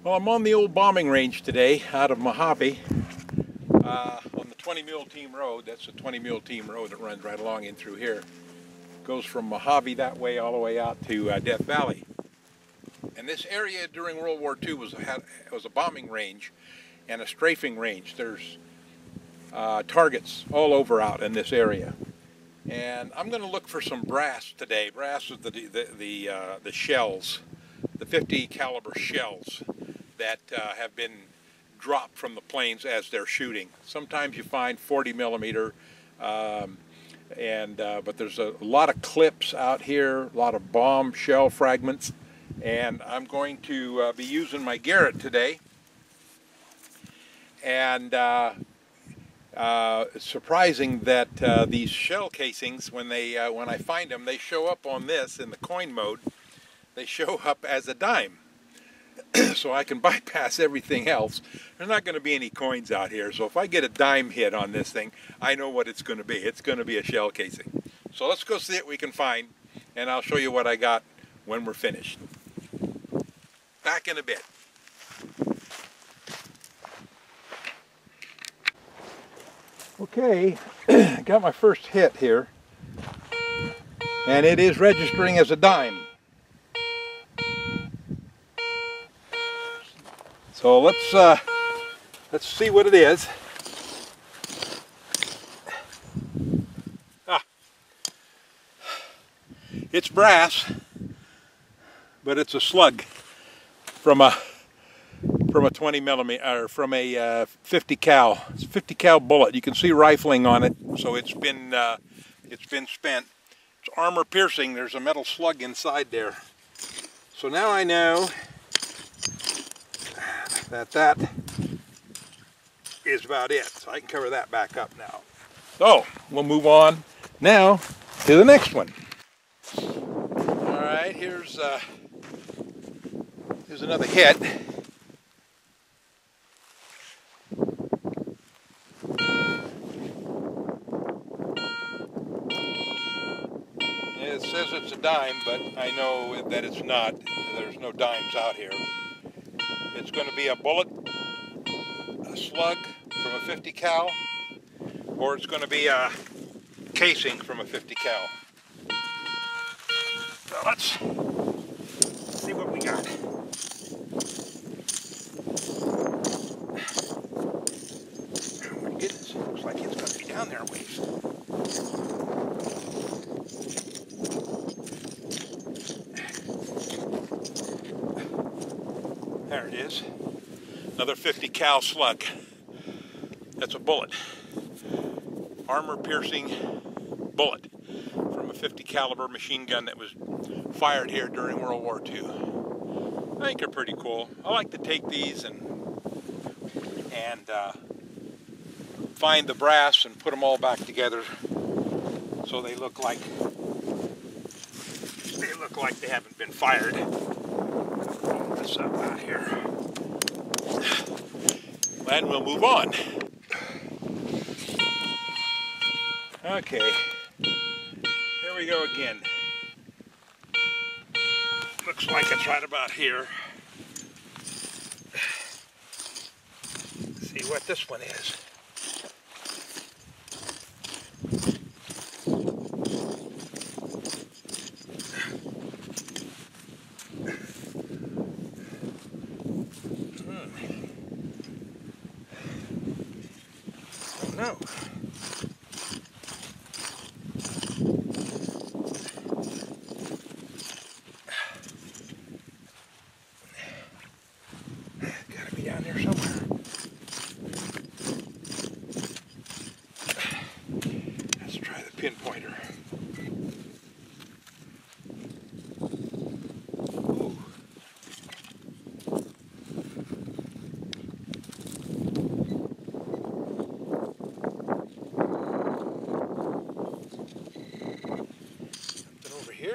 Well, I'm on the old bombing range today out of Mojave on the 20 Mule Team Road. That's the 20 Mule Team Road that runs right along in through here. Goes from Mojave that way all the way out to Death Valley. And this area during World War II was a bombing range and a strafing range. There's targets all over out in this area. And I'm going to look for some brass today. Brass is the shells, the 50 caliber shells that have been dropped from the planes as they're shooting. Sometimes you find 40 millimeter, but there's a lot of clips out here, a lot of bomb shell fragments, and I'm going to be using my Garrett today. And it's surprising that these shell casings, when I find them, they show up on this in the coin mode. They show up as a dime. So I can bypass everything else. There's not going to be any coins out here, so if I get a dime hit on this thing, I know what it's going to be. It's going to be a shell casing. So let's go see what we can find, and I'll show you what I got when we're finished. Back in a bit. Okay, got my first hit here, and it is registering as a dime. So let's see what it is. It's brass, but it's a slug from a 20 millimeter, or from a 50 cal. It's a 50 cal bullet. You can see rifling on it, so it's been spent. It's armor piercing. There's a metal slug inside there. So now I know that is about it. So I can cover that back up now. So we'll move on now to the next one. All right, here's another hit. It says it's a dime, but I know that it's not. There's no dimes out here. It's going to be a bullet, a slug from a 50 cal, or it's going to be a casing from a 50 cal. So let's see what we got. Oh my goodness, it looks like it's going to be down there a ways. There it is. Another 50 cal slug. That's a bullet. Armor piercing bullet from a 50 caliber machine gun that was fired here during World War II. I think they're pretty cool. I like to take these and find the brass and put them all back together so they look like they haven't been fired. Pull this up out here. And we'll move on. Okay, here we go again. Looks like it's right about here. Let's see what this one is. No. Gotta be down there somewhere. Let's try the pinpointer. Ooh. Here.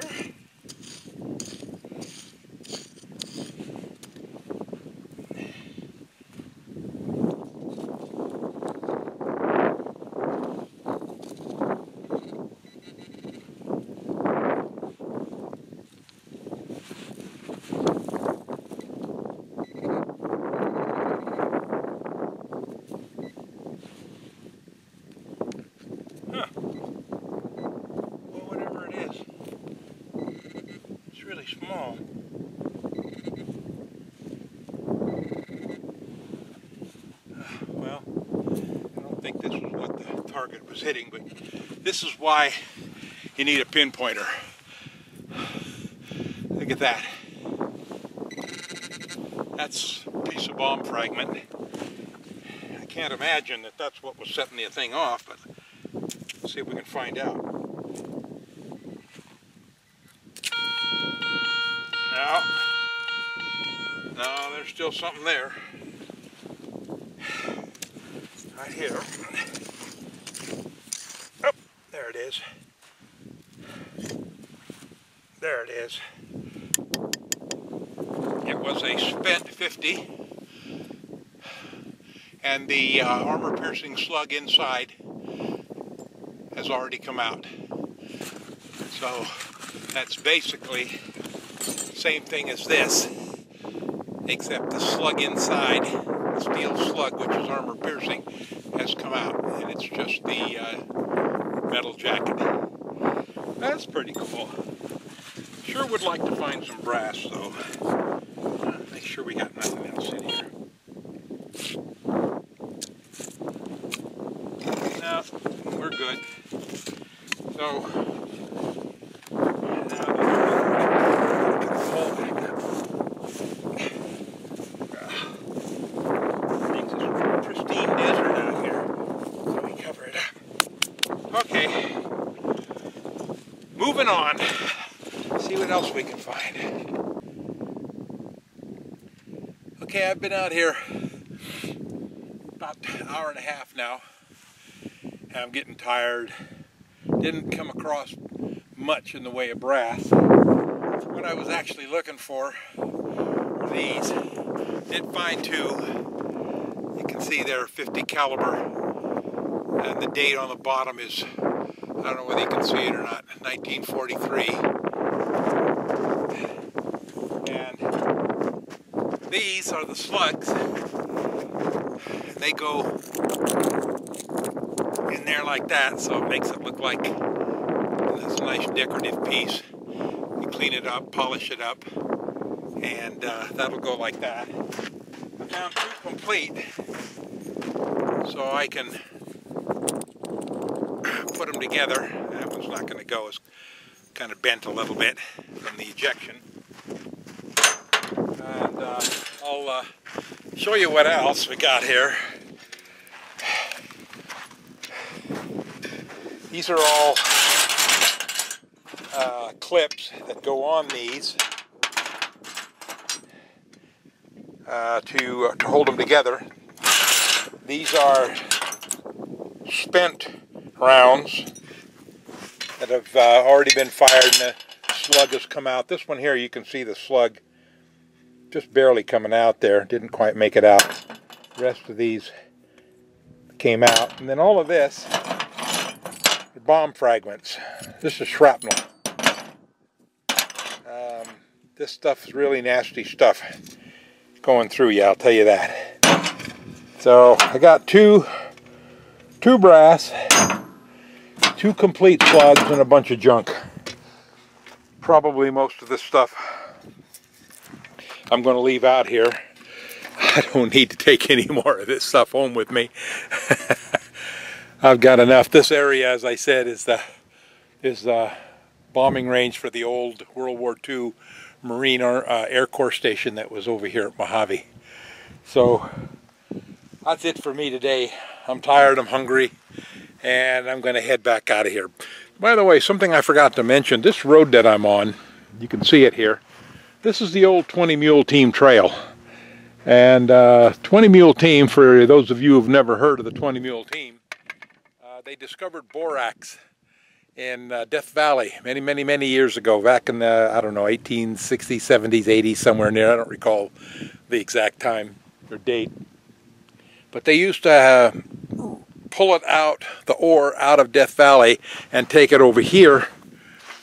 small. Well, I don't think this was what the target was hitting, but this is why you need a pinpointer. Look at that. That's a piece of bomb fragment. I can't imagine that that's what was setting the thing off, but let's see if we can find out. No, there's still something there. Right here. Oh, there it is. There it is. It was a spent 50, and the armor-piercing slug inside has already come out. So that's basically the same thing as this, except the slug inside, the steel slug, which is armor-piercing, has come out, and it's just the metal jacket. That's pretty cool. Sure would like to find some brass, though. Make sure we got nothing else in here. No, we're good. So, now get the hole back up. Things is pristine desert out here, so we cover it up. Okay, moving on. See what else we can find. Okay, I've been out here about an hour and a half now, and I'm getting tired. Didn't come across much in the way of brass. What I was actually looking for were these. Did find two. You can see they're 50 caliber, and the date on the bottom is, I don't know whether you can see it or not, 1943. And these are the slugs. They go in there like that, so it makes it look like it's a nice decorative piece. You clean it up, polish it up, and that'll go like that. I found two complete, so I can put them together. That one's not going to go. It's kind of bent a little bit from the ejection. And I'll show you what else we got here. These are all clips that go on these to hold them together. These are spent rounds that have already been fired, and the slug has come out. This one here, you can see the slug just barely coming out there. Didn't quite make it out. The rest of these came out. And then all of this are bomb fragments. This is shrapnel. This stuff is really nasty stuff going through you, I'll tell you that. So I got two brass, two complete slugs, and a bunch of junk. Probably most of this stuff I'm going to leave out here. I don't need to take any more of this stuff home with me. I've got enough. This area, as I said, is the bombing range for the old World War II Marine Air Corps station that was over here at Mojave. So that's it for me today. I'm tired, I'm hungry, and I'm going to head back out of here. By the way, something I forgot to mention, this road that I'm on, you can see it here, this is the old 20 Mule Team trail. And 20 Mule Team, for those of you who've never heard of the 20 Mule Team, they discovered borax in Death Valley many years ago, back in the, I don't know, 1860s, 70s, 80s, somewhere in there. I don't recall the exact time or date. But they used to pull it out, the ore, out of Death Valley and take it over here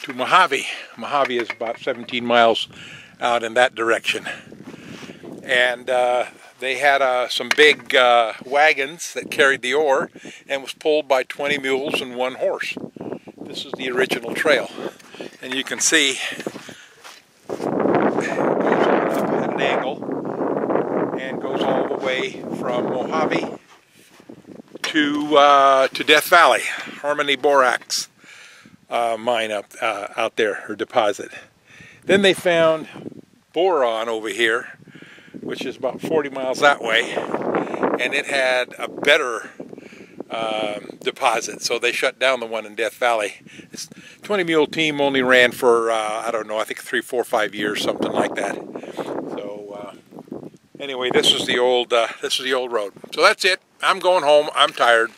to Mojave. Mojave is about 17 miles out in that direction. And they had some big wagons that carried the ore and was pulled by 20 mules and one horse. This is the original trail. And you can see from Mojave to Death Valley, Harmony Borax mine out there, or deposit. Then they found boron over here, which is about 40 miles that way, and it had a better deposit, so they shut down the one in Death Valley. This 20 Mule team only ran for I don't know, I think 3, 4, 5 years, something like that. So anyway, this is the old road. So that's it. I'm going home. I'm tired.